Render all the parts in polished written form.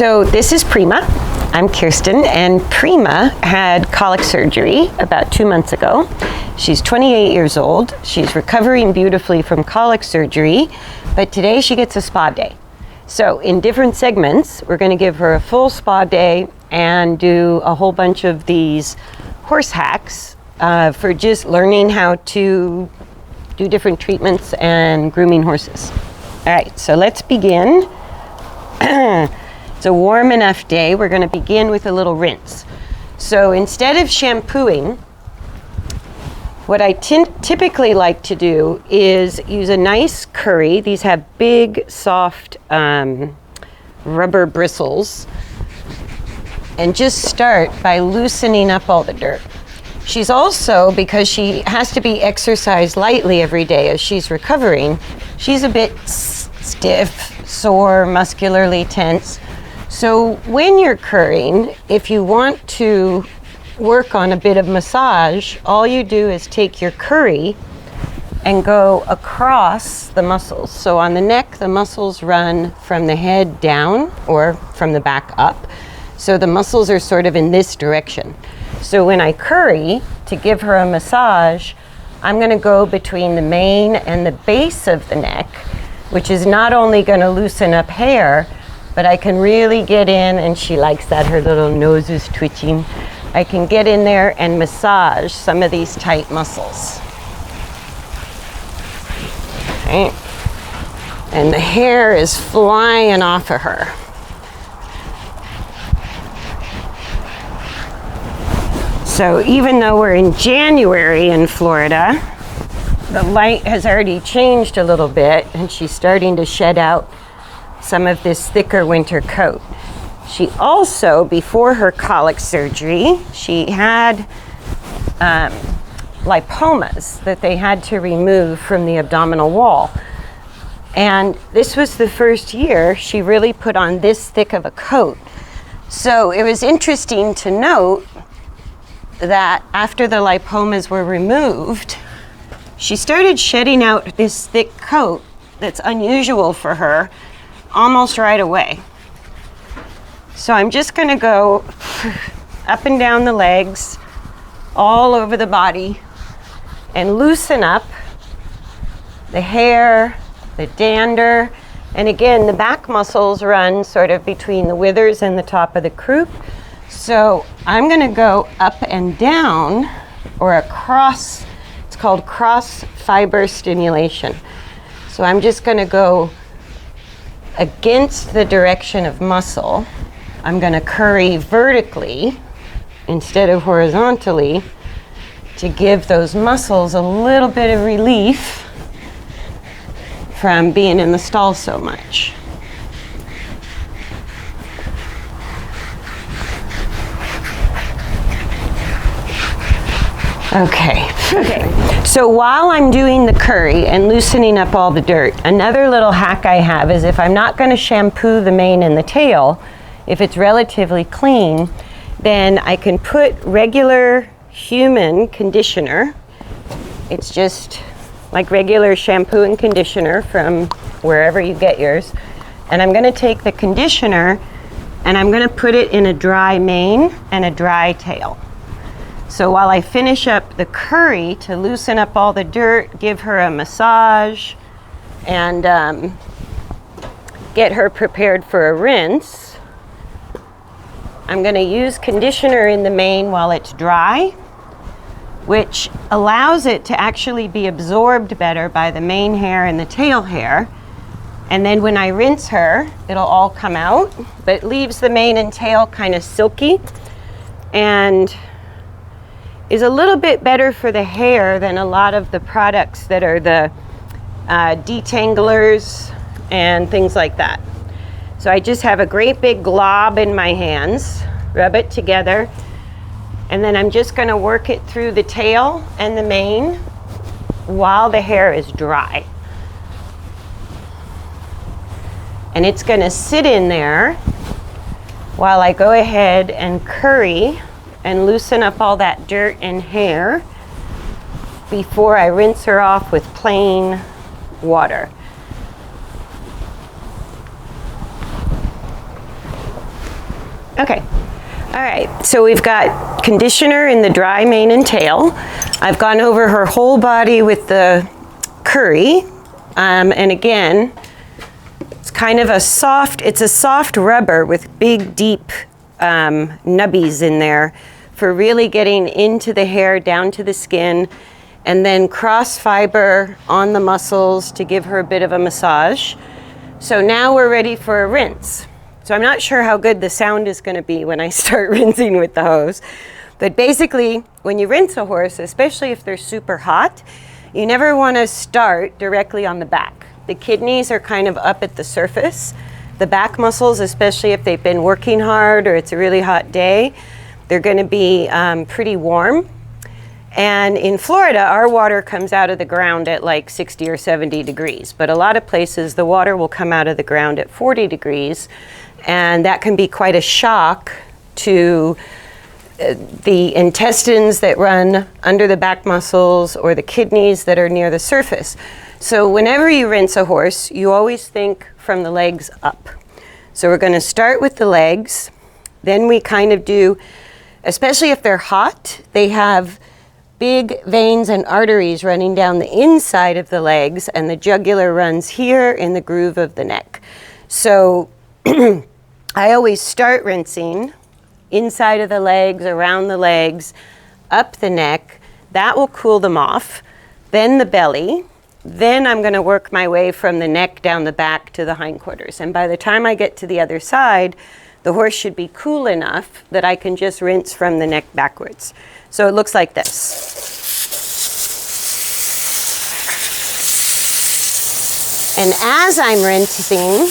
So this is Prima. I'm Kirsten, and Prima had colic surgery about 2 months ago. She's 28 years old. She's recovering beautifully from colic surgery, but today she gets a spa day. So in different segments, we're going to give her a full spa day and do a whole bunch of these horse hacks for just learning how to do different treatments and grooming horses. All right, so let's begin. It's a warm enough day. We're going to begin with a little rinse. So instead of shampooing, what I typically like to do is use a nice curry. These have big, soft rubber bristles. And just start by loosening up all the dirt. She's also, because she has to be exercised lightly every day as she's recovering, she's a bit stiff, sore, muscularly tense. So when you're currying, if you want to work on a bit of massage, all you do is take your curry and go across the muscles. So on the neck, the muscles run from the head down or from the back up. So the muscles are sort of in this direction. So when I curry to give her a massage, I'm going to go between the mane and the base of the neck, which is not only going to loosen up hair, but I can really get in, and she likes that, her little nose is twitching. I can get in there and massage some of these tight muscles. Okay. And the hair is flying off of her. So even though we're in January in Florida, the light has already changed a little bit, and she's starting to shed out some of this thicker winter coat. She also, before her colic surgery, she had lipomas that they had to remove from the abdominal wall. And this was the first year she really put on this thick of a coat. So it was interesting to note that after the lipomas were removed, she started shedding out this thick coat that's unusual for her almost right away. So I'm just going to go up and down the legs, all over the body, and loosen up the hair, the dander, and again, the back muscles run sort of between the withers and the top of the croup. So I'm going to go up and down, or across. It's called cross fiber stimulation. So I'm just going to go against the direction of muscle. I'm going to curry vertically instead of horizontally to give those muscles a little bit of relief from being in the stall so much. Okay. So while I'm doing the curry and loosening up all the dirt, another little hack I have is if I'm not going to shampoo the mane and the tail, if it's relatively clean, then I can put regular human conditioner. It's just like regular shampoo and conditioner from wherever you get yours. And I'm going to take the conditioner and I'm going to put it in a dry mane and a dry tail. So while I finish up the curry to loosen up all the dirt, give her a massage, and get her prepared for a rinse, I'm going to use conditioner in the mane while it's dry, which allows it to actually be absorbed better by the mane hair and the tail hair. And then when I rinse her, it'll all come out, but it leaves the mane and tail kind of silky, and is a little bit better for the hair than a lot of the products that are the detanglers and things like that. So I just have a great big glob in my hands, rub it together, and then I'm just going to work it through the tail and the mane while the hair is dry. And it's going to sit in there while I go ahead and curry and loosen up all that dirt and hair before I rinse her off with plain water. Okay. All right, so we've got conditioner in the dry mane and tail. I've gone over her whole body with the curry. And again, it's kind of a soft rubber with big, deep nubbies in there for really getting into the hair, down to the skin, and then cross fiber on the muscles to give her a bit of a massage. So now we're ready for a rinse. So I'm not sure how good the sound is going to be when I start rinsing with the hose. But basically, when you rinse a horse, especially if they're super hot, you never want to start directly on the back. The kidneys are kind of up at the surface. The back muscles, especially if they've been working hard or it's a really hot day, they're going to be pretty warm. And in Florida, our water comes out of the ground at like 60 or 70 degrees. But a lot of places, the water will come out of the ground at 40 degrees. And that can be quite a shock to the intestines that run under the back muscles or the kidneys that are near the surface. So whenever you rinse a horse, you always think from the legs up. So we're going to start with the legs. Then we kind of do, especially if they're hot, they have big veins and arteries running down the inside of the legs, and the jugular runs here in the groove of the neck. So I always start rinsing inside of the legs, around the legs, up the neck. That will cool them off. Then the belly. Then I'm going to work my way from the neck down the back to the hindquarters. And by the time I get to the other side, the horse should be cool enough that I can just rinse from the neck backwards. So it looks like this. And as I'm rinsing,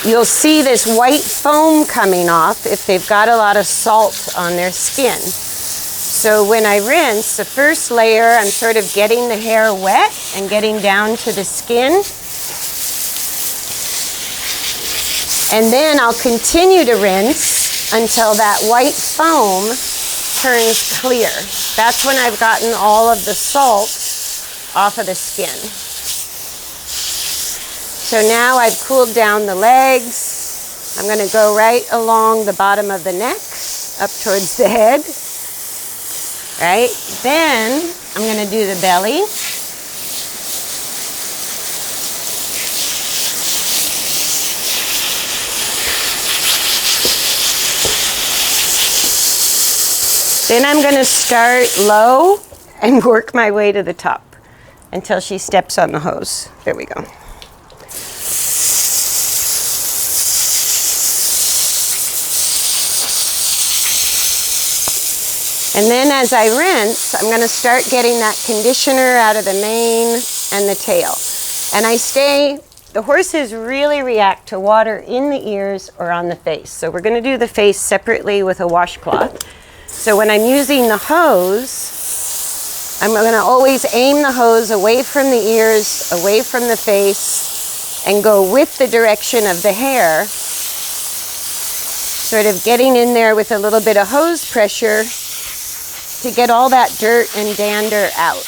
you'll see this white foam coming off if they've got a lot of salt on their skin. So when I rinse, the first layer, I'm sort of getting the hair wet and getting down to the skin. And then I'll continue to rinse until that white foam turns clear. That's when I've gotten all of the salt off of the skin. So now I've cooled down the legs. I'm going to go right along the bottom of the neck, up towards the head. Right? Then I'm going to do the belly. Then I'm going to start low and work my way to the top until she steps on the hose. There we go. And then as I rinse, I'm going to start getting that conditioner out of the mane and the tail. And the horses really react to water in the ears or on the face. So we're going to do the face separately with a washcloth. So when I'm using the hose, I'm going to always aim the hose away from the ears, away from the face, and go with the direction of the hair, sort of getting in there with a little bit of hose pressure to get all that dirt and dander out.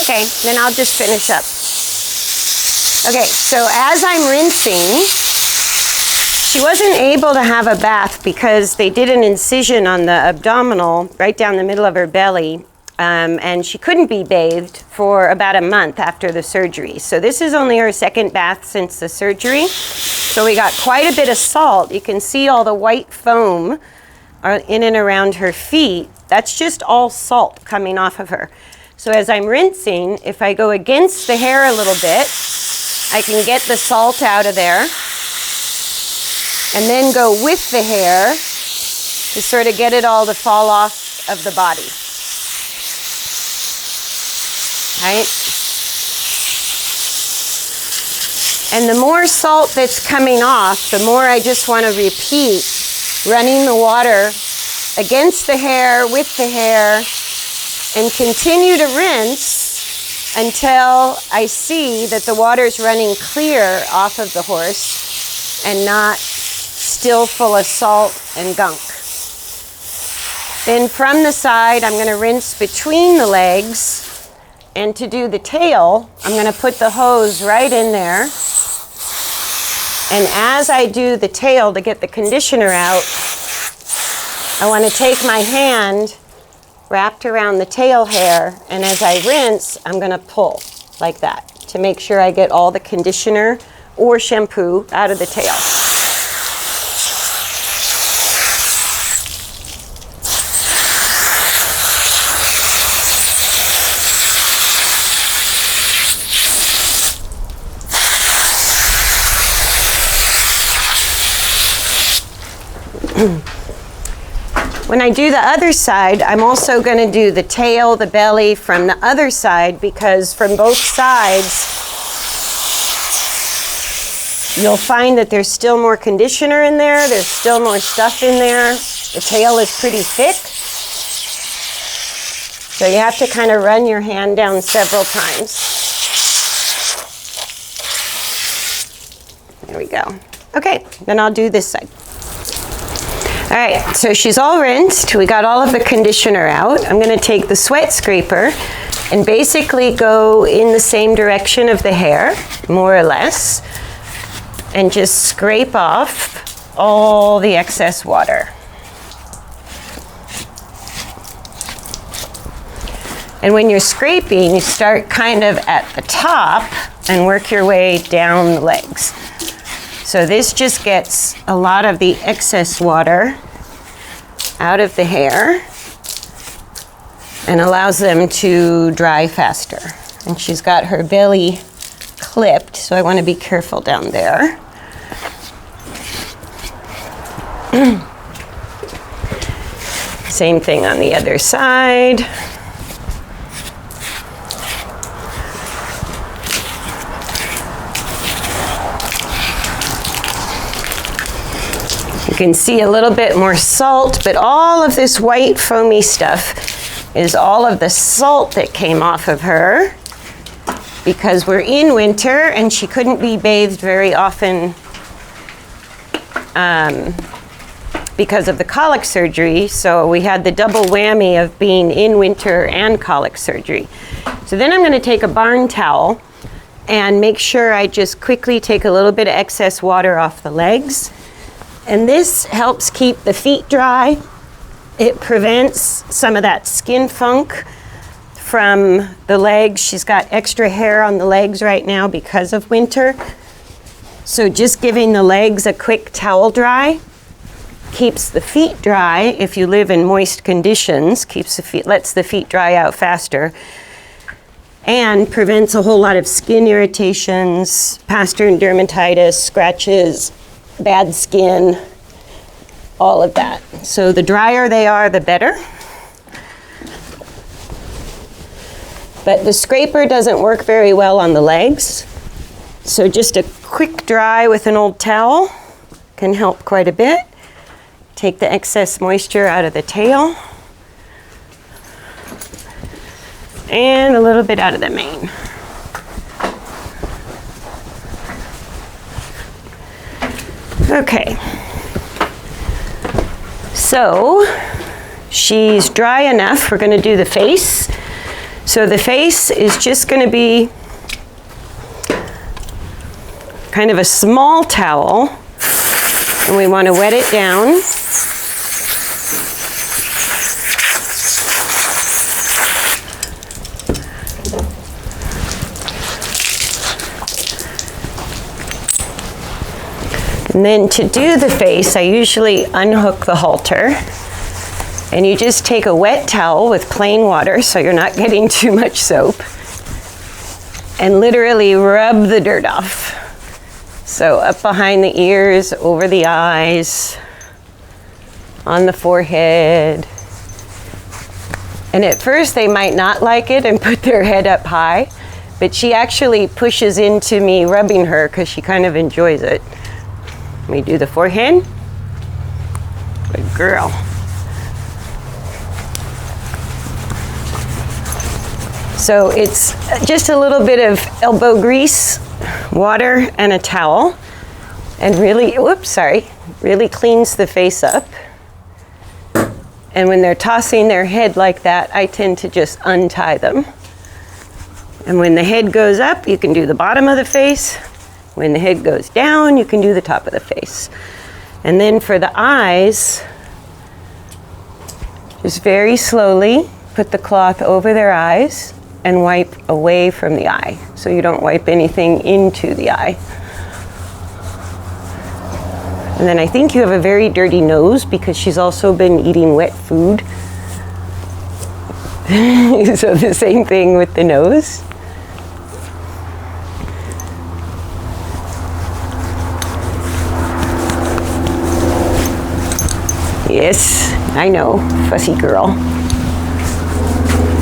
Okay, then I'll just finish up. Okay, so as I'm rinsing, she wasn't able to have a bath because they did an incision on the abdominal, right down the middle of her belly, and she couldn't be bathed for about a month after the surgery. So this is only her second bath since the surgery. So we got quite a bit of salt. You can see all the white foam in and around her feet. That's just all salt coming off of her. So as I'm rinsing, if I go against the hair a little bit, I can get the salt out of there and then go with the hair to sort of get it all to fall off of the body. Right? And the more salt that's coming off, the more I just want to repeat running the water against the hair, with the hair, and continue to rinse until I see that the water's running clear off of the horse and not still full of salt and gunk. Then from the side, I'm going to rinse between the legs And to do the tail, I'm going to put the hose right in there. And as I do the tail to get the conditioner out, I want to take my hand wrapped around the tail hair, and as I rinse, I'm going to pull like that to make sure I get all the conditioner or shampoo out of the tail. When I do the other side, I'm also going to do the tail, the belly from the other side, because from both sides, you'll find that there's still more conditioner in there, there's still more stuff in there. The tail is pretty thick. So you have to kind of run your hand down several times. There we go. Okay, then I'll do this side. All right, so she's all rinsed. We got all of the conditioner out. I'm going to take the sweat scraper and basically go in the same direction of the hair, more or less, and just scrape off all the excess water. And when you're scraping, you start kind of at the top and work your way down the legs. So this just gets a lot of the excess water out of the hair and allows them to dry faster. And she's got her belly clipped, so I want to be careful down there. Same thing on the other side. You can see a little bit more salt, but all of this white foamy stuff is all of the salt that came off of her because we're in winter and she couldn't be bathed very often because of the colic surgery. So we had the double whammy of being in winter and colic surgery. So then I'm going to take a barn towel and make sure I just quickly take a little bit of excess water off the legs. And this helps keep the feet dry. It prevents some of that skin funk from the legs. She's got extra hair on the legs right now because of winter. So just giving the legs a quick towel dry keeps the feet dry. If you live in moist conditions, lets the feet dry out faster, and prevents a whole lot of skin irritations, pastern dermatitis, scratches, bad skin, all of that. So the drier they are, the better. But the scraper doesn't work very well on the legs. So just a quick dry with an old towel can help quite a bit. Take the excess moisture out of the tail. And a little bit out of the mane. Okay, so she's dry enough. We're going to do the face. So the face is just going to be kind of a small towel, and we want to wet it down. And then to do the face, I usually unhook the halter, and you just take a wet towel with plain water so you're not getting too much soap, and literally rub the dirt off. So up behind the ears, over the eyes, on the forehead. And at first they might not like it and put their head up high, but she actually pushes into me rubbing her because she kind of enjoys it. Let me do the forehead. Good girl. So it's just a little bit of elbow grease, water, and a towel, and really cleans the face up. And when they're tossing their head like that, I tend to just untie them. And when the head goes up, you can do the bottom of the face. When the head goes down, you can do the top of the face. And then for the eyes, just very slowly put the cloth over their eyes and wipe away from the eye. So you don't wipe anything into the eye. And then I think you have a very dirty nose because she's also been eating wet food. So the same thing with the nose. Yes, I know, fussy girl.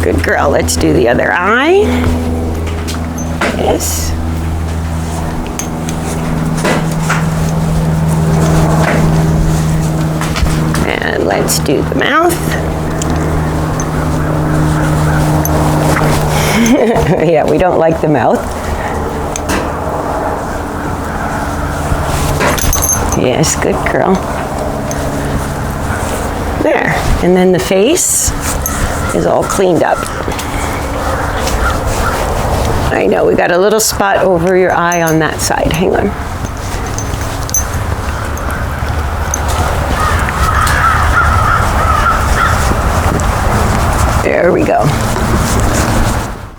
Good girl, let's do the other eye. Yes. And let's do the mouth. Yeah, we don't like the mouth. Yes, good girl. There, and then the face is all cleaned up. I know, we got a little spot over your eye on that side. Hang on. There we go.